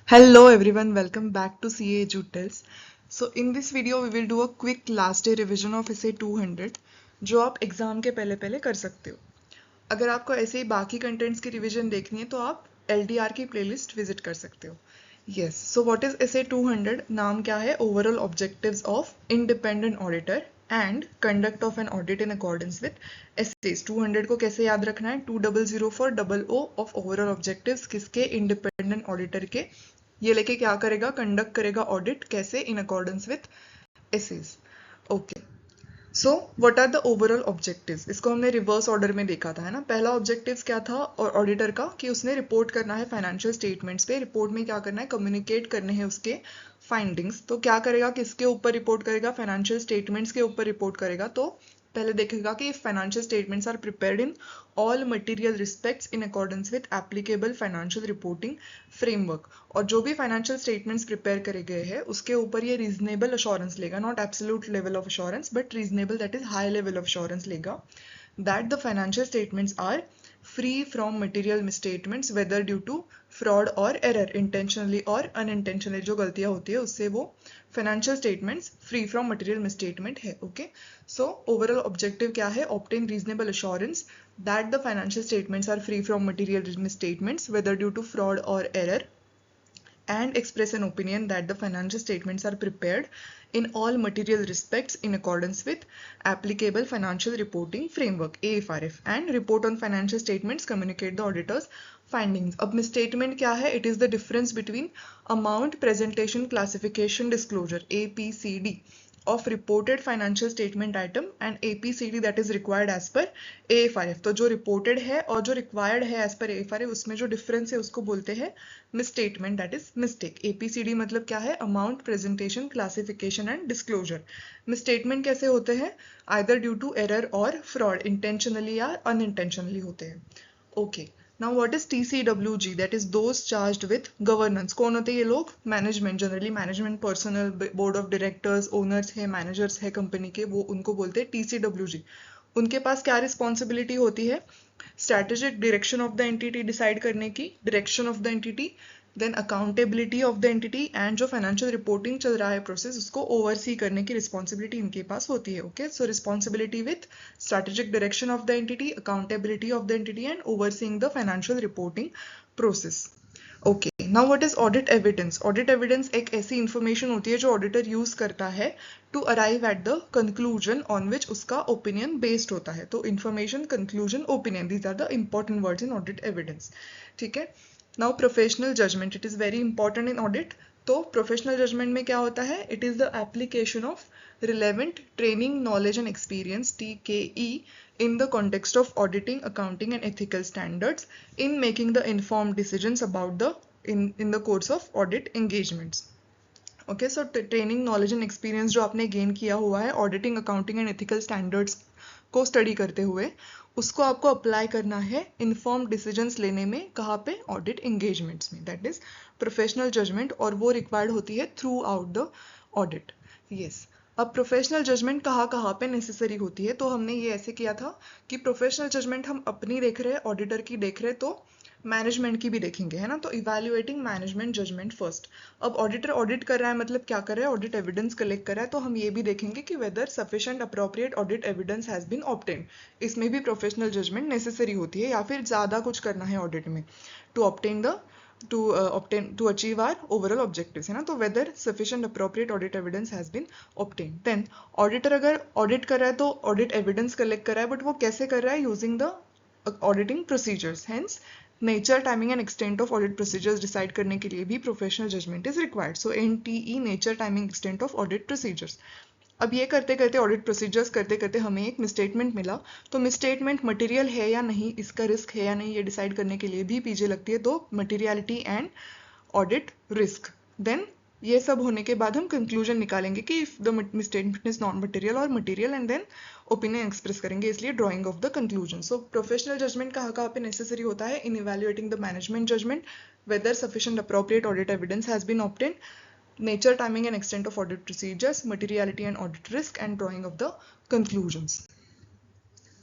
Hello everyone, welcome back to CA Jutels. So in this video we will do a quick last day revision of essay 200 जो आप exam के पहले पहले कर सकते हो. अगर आपको ऐसे ही बाकी कंटेंट्स की रिवीजन देखनी है तो आप LDR की प्लेलिस्ट विजिट कर सकते हो. Yes, so what is essay 200? नाम क्या है? Overall objectives of independent auditor and conduct of an audit in accordance with essays. 200 को कैसे याद रखना है? 2004 OO of overall objectives किसके? इंडिपेंडेंट ऑडिटर के. ये लेके क्या करेगा? कंडक्ट करेगा ऑडिट. कैसे? In accordance with SAs. Okay, so what are the overall objectives? इसको हमने रिवर्स ऑर्डर में देखा था, है ना. पहला ऑब्जेक्टिव्स क्या था ऑडिटर का? कि उसने रिपोर्ट करना है फाइनेंशियल स्टेटमेंट्स पे. रिपोर्ट में क्या करना है? कम्युनिकेट करने हैं उसके फाइंडिंग्स. तो क्या करेगा? किसके ऊपर रिपोर्ट करेगा? फाइनेंशियल स्टेटमेंट्स के ऊपर रिपोर्ट करेगा. तो पहले देखेगा कि financial statements are prepared in all material respects in accordance with applicable financial reporting framework. और जो भी फाइनेंशियल स्टेटमेंट्स प्रिपेयर करे गए हैं उसके ऊपर ये रीजनेबल अश्योरेंस लेगा, not absolute level of assurance but reasonable, that is high level of assurance लेगा that the financial statements are free from material misstatements whether due to fraud or error, intentionally or unintentionally. जो गलतियां होती है उससे वो financial statements free from material misstatement है. Okay, सो overall objective क्या है? obtain reasonable assurance that the financial statements are free from material misstatements whether due to fraud or error and express an opinion that the financial statements are prepared in all material respects in accordance with applicable financial reporting framework AFRF and report on financial statements, communicate the auditor's findings. अब misstatement क्या है? It is the difference between amount, presentation, classification, disclosure APCD of reported financial statement item and APCD that is required as per AFRF. तो जो reported है और जो required है as per AFRF उसमें जो difference है उसको बोलते हैं misstatement, that is mistake. APCD मतलब क्या है? Amount, presentation, classification and disclosure. Misstatement कैसे होते हैं? Either due to error or fraud, intentionally या unintentionally होते हैं. Okay. Now what is TCWG? That is those charged with governance. कौन होते हैं ये लोग? Management, generally management personal, board of directors, owners है, मैनेजर्स है कंपनी के, वो उनको बोलते हैं TCWG. उनके पास क्या रिस्पॉन्सिबिलिटी होती है? Strategic direction of the entity decide करने की, direction of the entity, then accountability of the entity and जो फाइनेंशियल रिपोर्टिंग चल रहा है प्रोसेस उसको ओवरसी करने की रिस्पॉन्सिबिलिटी इनके पास होती है. Okay, so responsibility with strategic direction of the entity, accountability of the entity and overseeing the financial reporting process. Okay, now what is audit evidence? Audit evidence एक ऐसी information होती है जो auditor use करता है to arrive at the conclusion on which उसका opinion based होता है. तो information, conclusion, opinion, these are the important words in audit evidence. ठीक है. Now professional judgment, it is very important in audit. तो professional judgement में क्या होता है? It is the application of relevant training, knowledge and experience TKE in the context of auditing, accounting and ethical standards in making the informed decisions about the in the course of audit engagements. Okay, so training, knowledge and experience जो आपने gain किया हुआ है auditing, accounting and ethical standards को study करते हुए उसको आपको अप्लाई करना है इन्फॉर्म डिसीजंस लेने में. कहाँ पे? ऑडिट एंगेजमेंट्स में. दैट इज प्रोफेशनल जजमेंट और वो रिक्वायर्ड होती है through out the audit. Yes, अब प्रोफेशनल जजमेंट कहाँ कहाँ पे नेसेसरी होती है? तो हमने ये ऐसे किया था कि प्रोफेशनल जजमेंट हम अपनी देख रहे हैं, ऑडिटर की देख रहे हैं, तो मैनेजमेंट की भी देखेंगे, है ना. तो इवैल्यूएटिंग मैनेजमेंट जजमेंट फर्स्ट. अब ऑडिटर ऑडिट कर रहा है मतलब क्या कर रहा है? ऑडिट एविडेंस कलेक्ट कर रहा है. तो हम ये भी देखेंगे कि whether sufficient appropriate audit evidence has been obtained. इसमें भी प्रोफेशनल जजमेंट नेसेसरी होती है या फिर ज़्यादा कुछ करना है ऑडिट में to obtain the to achieve our overall objectives, है ना. तो whether sufficient appropriate audit evidence has been obtained. Then auditor अगर audit कर रहा है तो audit evidence collect कर रहा है, but वो कैसे कर रहा है? using the auditing procedures. Hence nature, timing and extent of audit procedures decide करने के लिए भी professional judgment is required. So NTE, nature, timing, extent of audit procedures. अब ये करते करते ऑडिट प्रोसीजर्स करते करते हमें एक मिसस्टेटमेंट मिला. तो मिसस्टेटमेंट मटेरियल है या नहीं, इसका रिस्क है या नहीं, ये डिसाइड करने के लिए भी पीजे लगती है. तो materiality and audit risk. Then ये सब होने के बाद हम कंक्लूजन निकालेंगे कि if the misstatement is non material और material, and then opinion express करेंगे, इसलिए drawing of the conclusion. So professional judgement कहाँ कहाँ पे नेसेसरी होता है? In evaluating the management judgement, whether sufficient appropriate audit evidence has been obtained, nature, timing and extent of audit procedures, materiality and audit risk, and drawing of the conclusions.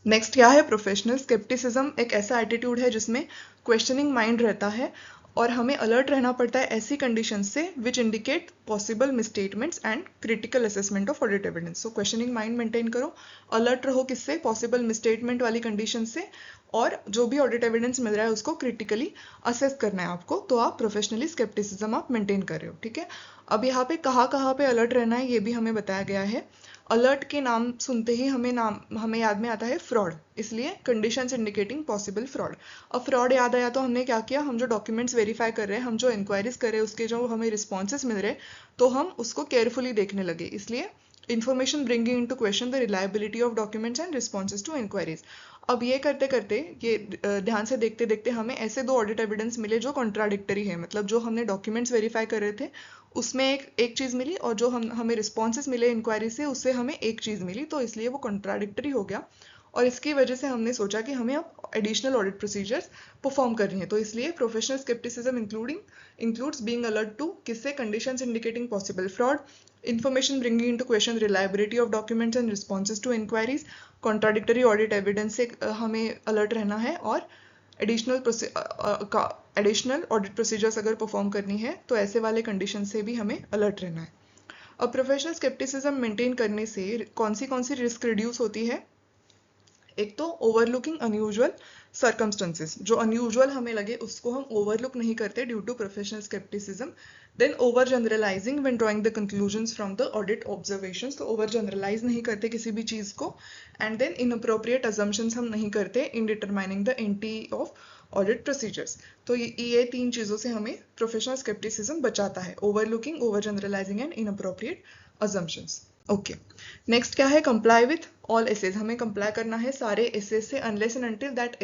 Next क्या है? Professional scepticism. एक ऐसा attitude है जिसमें questioning mind रहता है और हमें अलर्ट रहना पड़ता है ऐसी कंडीशन से which indicate possible misstatements and critical assessment of audit evidence. So questioning mind maintain करो, अलर्ट रहो किससे, पॉसिबल मिसस्टेटमेंट वाली कंडीशन से, और जो भी ऑडिट एविडेंस मिल रहा है उसको क्रिटिकली असेस करना है आपको, तो आप प्रोफेशनली स्केप्टिसिज्म आप मेंटेन कर रहे हो। ठीक है, अब यहाँ पे कहाँ पे अलर्ट रहना है ये भी हमें बताया गया है। अलर्ट के नाम सुनते ही हमें याद में आता है फ्रॉड, इसलिए कंडीशंस इंडिकेटिंग पॉसिबल फ्रॉड। अब फ्रॉड याद आया तो हमने क्या किया, हम जो डॉक्यूमेंट्स वेरीफाई कर रहे हैं, हम जो इंक्वायरीज कर रहे हैं, उसके जो हमें रिस्पॉन्सेज मिल रहे हैं, तो हम उसको केयरफुली देखने लगे। इसलिए information bringing into question the reliability of documents and responses to inquiries। अब ये करते करते ये ध्यान से देखते देखते हमें ऐसे दो ऑडिट एविडेंस मिले जो कॉन्ट्राडिक्टरी है, मतलब जो हमने डॉक्यूमेंट्स वेरीफाई कर रहे थे उसमें एक चीज़ मिली, और जो हमें रिस्पॉन्सेज मिले इंक्वायरी से उससे हमें एक चीज़ मिली, तो इसलिए वो कॉन्ट्राडिक्टरी हो गया। और इसकी वजह से हमने सोचा कि हमें अब एडिशनल ऑडिट प्रोसीजर्स परफॉर्म करनी है। तो इसलिए professional scepticism includes being alert to किससे, conditions indicating possible fraud, information bringing into question reliability of documents and responses to inquiries, contradictory audit evidence से हमें अलर्ट रहना है, और एडिशनल ऑडिट प्रोसीजर्स अगर परफॉर्म करनी है तो ऐसे वाले कंडीशन से भी हमें अलर्ट रहना है। अब प्रोफेशनल स्केप्टिसिज्म मेंटेन करने से कौन सी रिस्क रिड्यूस होती है। एक तो ओवरलुकिंग अनयूजुअल सर्कमस्टेंसेस, जो अनयूजुअल हमें लगे उसको हम ओवरलुक नहीं करते due to professional scepticism. Then over generalising when drawing the conclusions from the audit observations, तो ओवर जनरलाइज नहीं करते किसी भी चीज़ को। एंड देन इनअप्रोप्रिएट अजम्पशंस हम नहीं करते in determining the anti of audit procedures. तो ये तीन चीज़ों से हमें प्रोफेशनल स्केप्टिसिज्म बचाता है, overlooking, over generalising and inappropriate assumptions. Okay, next क्या है, कंप्लाई विथ ऑल एसेज। हमें कंप्लाई करना है सारे एसेज से unless and until that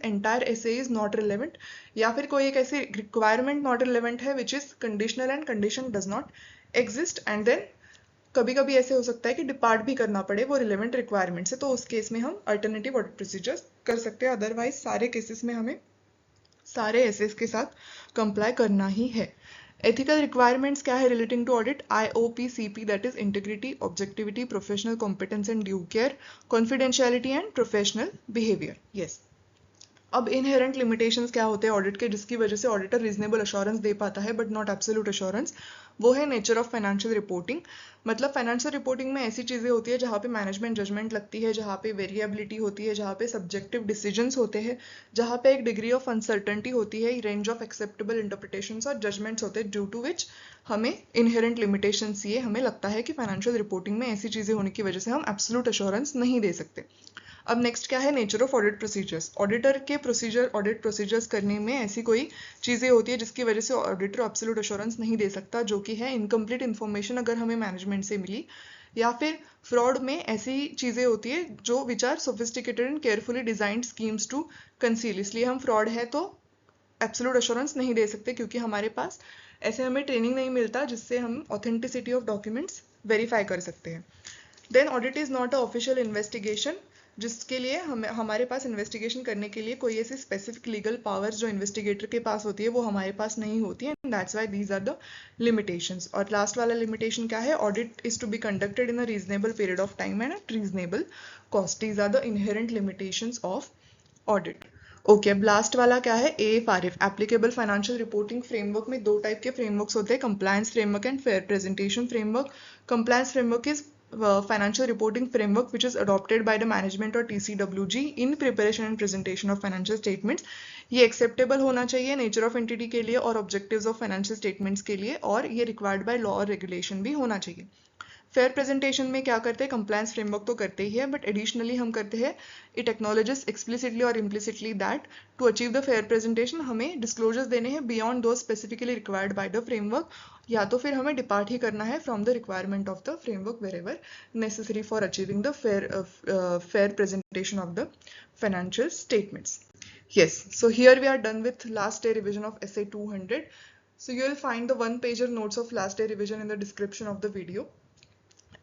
entire SA is not relevant, या फिर कोई एक ऐसी रिक्वायरमेंट नॉट रिलेवेंट है which is conditional and condition does not exist. And then कभी कभी ऐसे हो सकता है कि डिपार्ट भी करना पड़े वो रिलेवेंट रिक्वायरमेंट से, तो उस केस में हम अल्टरनेटिव ऑडिट प्रोसीजर्स कर सकते हैं। अदरवाइज सारे केसेस में हमें सारे एसेज के साथ कंप्लाई करना ही है। एथिकल रिक्वायरमेंट्स क्या है relating to audit, IOP-CP, that is integrity, objectivity, professional competence and due care, confidentiality and professional behaviour. Yes, अब इनहेरेंट लिमिटेशंस क्या होते हैं ऑडिट के, जिसकी वजह से ऑडिटर रीजनेबल अश्योरेंस दे पाता है बट नॉट एब्सोल्यूट अश्योरेंस, वो है नेचर ऑफ फाइनेंशियल रिपोर्टिंग। मतलब फाइनेंशियल रिपोर्टिंग में ऐसी चीज़ें होती है जहाँ पे मैनेजमेंट जजमेंट लगती है, जहाँ पे वेरिएबिलिटी होती है, जहाँ पे सब्जेक्टिव डिसीजंस होते हैं, जहाँ पे एक डिग्री ऑफ अनसर्टेनिटी होती है, रेंज ऑफ एक्सेप्टेबल इंटरप्रिटेशंस और जजमेंट्स होते हैं, ड्यू टू विच हमें इनहेरेंट लिमिटेशंस ये हमें लगता है कि फाइनेंशियल रिपोर्टिंग में ऐसी चीज़ें होने की वजह से हम एब्सोल्यूट अश्योरेंस नहीं दे सकते। अब नेक्स्ट क्या है, nature of audit procedures. Auditor के ऑडिट प्रोसीजर्स करने में ऐसी कोई चीज़ें होती है जिसकी वजह से ऑडिटर एब्सोल्यूट अश्योरेंस नहीं दे सकता, जो कि है इनकम्प्लीट इन्फॉर्मेशन अगर हमें मैनेजमेंट से मिली, या फिर फ्रॉड में ऐसी चीज़ें होती है जो which are sophisticated and carefully designed schemes to conceal. इसलिए हम फ्रॉड है तो एब्सोल्यूट अश्योरेंस नहीं दे सकते, क्योंकि हमारे पास ऐसे हमें ट्रेनिंग नहीं मिलता जिससे हम ऑथेंटिसिटी ऑफ डॉक्यूमेंट्स वेरीफाई कर सकते हैं। Then audit is not a official investigation, जिसके लिए हमारे पास इन्वेस्टिगेशन करने के लिए कोई ऐसी स्पेसिफिक लीगल पावर्स जो इन्वेस्टिगेटर के पास होती है वो हमारे पास नहीं होती है, and that's why these are the limitations. और लास्ट वाला लिमिटेशन क्या है, audit is to be conducted in a reasonable period of time and at reasonable cost. These are the inherent limitations of audit. Okay, अब last वाला क्या है, AFRF, applicable financial reporting framework में दो type के frameworks होते हैं, compliance framework and fair presentation framework. Compliance framework is financial reporting framework which is adopted by the management or TCWG in preparation and presentation of financial statements। ये acceptable होना चाहिए nature of entity के लिए और objectives of financial statements के लिए, और ये required by law और regulation भी होना चाहिए। फेयर प्रेजेंटेशन में क्या करते हैं, कंप्लायंस फ्रेमवर्क तो करते ही है, बट एडिशनली हम करते हैं इट एक्नॉलेजेस एक्सप्लिसिटली और implicitly that to achieve the fair presentation हमें डिस्क्लोजर्स देने हैं beyond those specifically required by the framework, या तो फिर हमें डिपार्ट ही करना है from the requirement of the framework wherever necessary for achieving the fair presentation of the financial statements. Yes, so here we are done with last day revision of essay 200. So you will find the one pager notes of last day revision in the description of the video.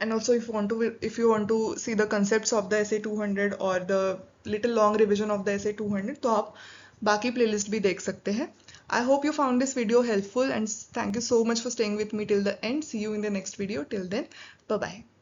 And also if you want to see the concepts of the essay 200 or the little long revision of the essay 200, तो आप बाकी playlist भी देख सकते हैं. I hope you found this video helpful and thank you so much for staying with me till the end. See you in the next video. Till then, bye bye.